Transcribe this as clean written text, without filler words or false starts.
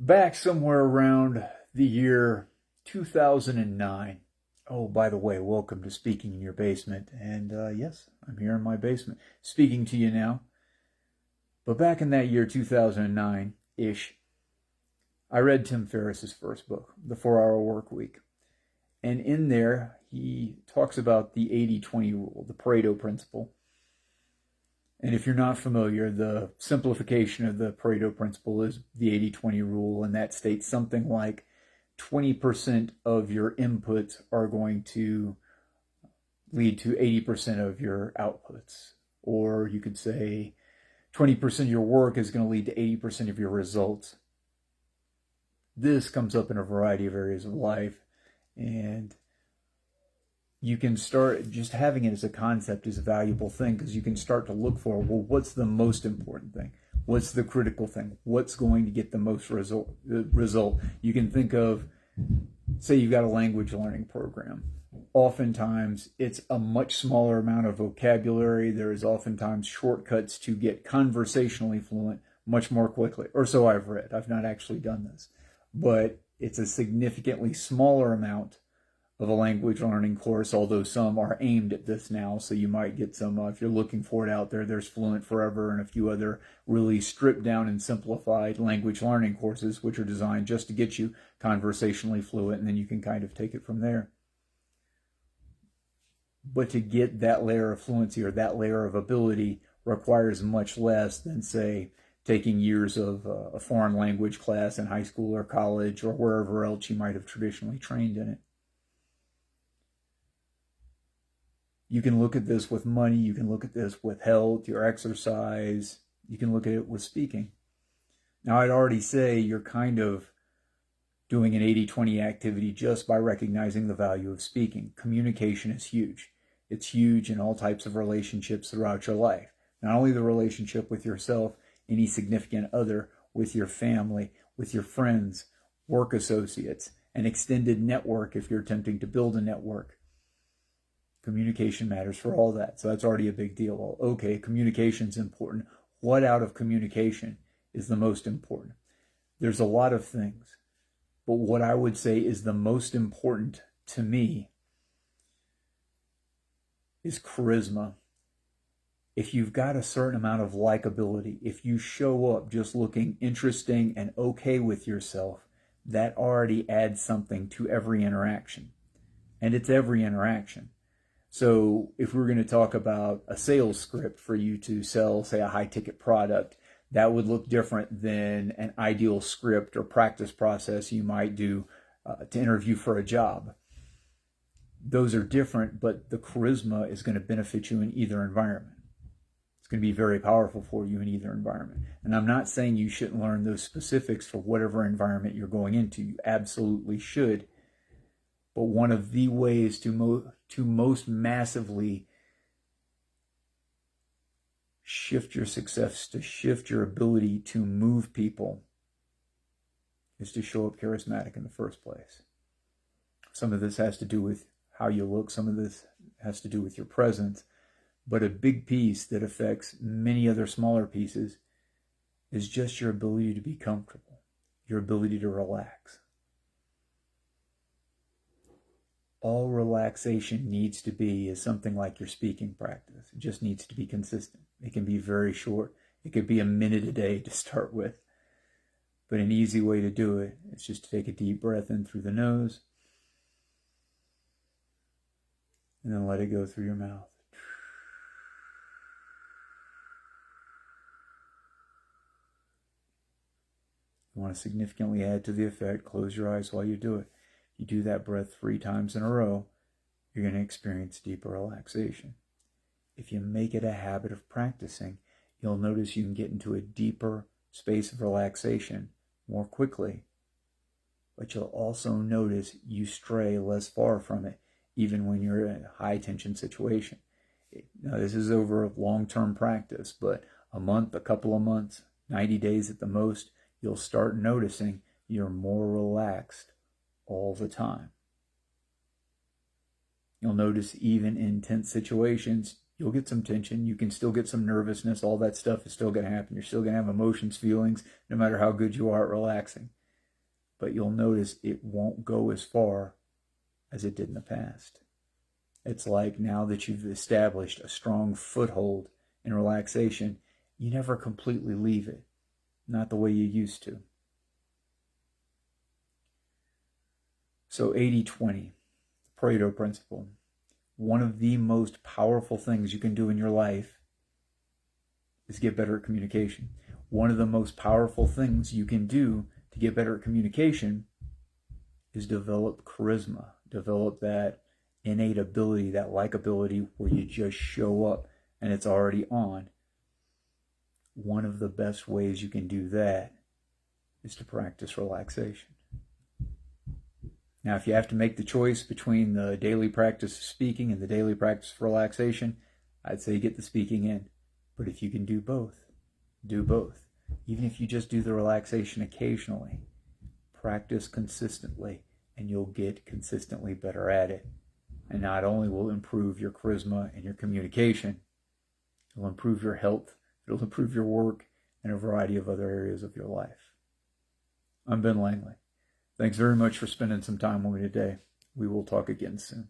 Back somewhere around the year 2009. Oh, by the way, welcome to Speaking in Your Basement. And yes, I'm here in my basement speaking to you now. But back in that year 2009 ish, I read Tim Ferriss's first book, The 4 Hour Work Week. And in there, he talks about the 80-20 rule, the Pareto principle. And if you're not familiar, the simplification of the Pareto principle is the 80-20 rule, and that states something like 20% of your inputs are going to lead to 80% of your outputs. Or you could say 20% of your work is going to lead to 80% of your results. This comes up in a variety of areas of life, and you can start just having it as a concept is a valuable thing because you can start to look for, well, what's the most important thing? What's the critical thing? What's going to get the most result? You can think of, say you've got a language learning program. Oftentimes, it's a much smaller amount of vocabulary. There is oftentimes shortcuts to get conversationally fluent much more quickly. Or so I've read. I've not actually done this. But it's a significantly smaller amount of a language learning course, although some are aimed at this now. So you might get some, if you're looking for it out there, there's Fluent Forever and a few other really stripped down and simplified language learning courses, which are designed just to get you conversationally fluent, and then you can kind of take it from there. But to get that layer of fluency or that layer of ability requires much less than, say, taking years of a foreign language class in high school or college or wherever else you might have traditionally trained in it. You can look at this with money. You can look at this with health, your exercise. You can look at it with speaking. Now, I'd already say you're kind of doing an 80-20 activity just by recognizing the value of speaking. Communication is huge. It's huge in all types of relationships throughout your life. Not only the relationship with yourself, any significant other, with your family, with your friends, work associates, an extended network if you're attempting to build a network. Communication matters for all that. So that's already a big deal. Okay, communication's important. What out of communication is the most important? There's a lot of things. But what I would say is the most important to me is charisma. If you've got a certain amount of likability, if you show up just looking interesting and okay with yourself, that already adds something to every interaction. And it's every interaction. So if we're going to talk about a sales script for you to sell, say, a high-ticket product, that would look different than an ideal script or practice process you might do to interview for a job. Those are different, but the charisma is going to benefit you in either environment. It's going to be very powerful for you in either environment. And I'm not saying you shouldn't learn those specifics for whatever environment you're going into. You absolutely should. But one of the ways to most massively shift your success, to shift your ability to move people, is to show up charismatic in the first place. Some of this has to do with how you look. Some of this has to do with your presence. But a big piece that affects many other smaller pieces is just your ability to be comfortable, your ability to relax. All relaxation needs to be is something like your speaking practice. It just needs to be consistent. It can be very short. It could be a minute a day to start with. But an easy way to do it is just to take a deep breath in through the nose and then let it go through your mouth. You want to significantly add to the effect, close your eyes while you do it. You do that breath 3 times in a row, you're going to experience deeper relaxation. If you make it a habit of practicing, you'll notice you can get into a deeper space of relaxation more quickly. But you'll also notice you stray less far from it, even when you're in a high tension situation. Now, this is over a long-term practice, but a month, a couple of months, 90 days at the most, you'll start noticing you're more relaxed all the time. You'll notice even in tense situations, you'll get some tension. You can still get some nervousness. All that stuff is still going to happen. You're still going to have emotions, feelings, no matter how good you are at relaxing. but you'll notice it won't go as far as it did in the past. It's like now that you've established a strong foothold in relaxation, you never completely leave it, not the way you used to. So 80-20, the Pareto principle. One of the most powerful things you can do in your life is get better at communication. One of the most powerful things you can do to get better at communication is develop charisma, develop that innate ability, that likability where you just show up and it's already on. One of the best ways you can do that is to practice relaxation. Now, if you have to make the choice between the daily practice of speaking and the daily practice of relaxation, I'd say get the speaking in. But if you can do both, do both. Even if you just do the relaxation occasionally, practice consistently, and you'll get consistently better at it. And not only will it improve your charisma and your communication, it'll improve your health, it'll improve your work, and a variety of other areas of your life. I'm Ben Langley. Thanks very much for spending some time with me today. We will talk again soon.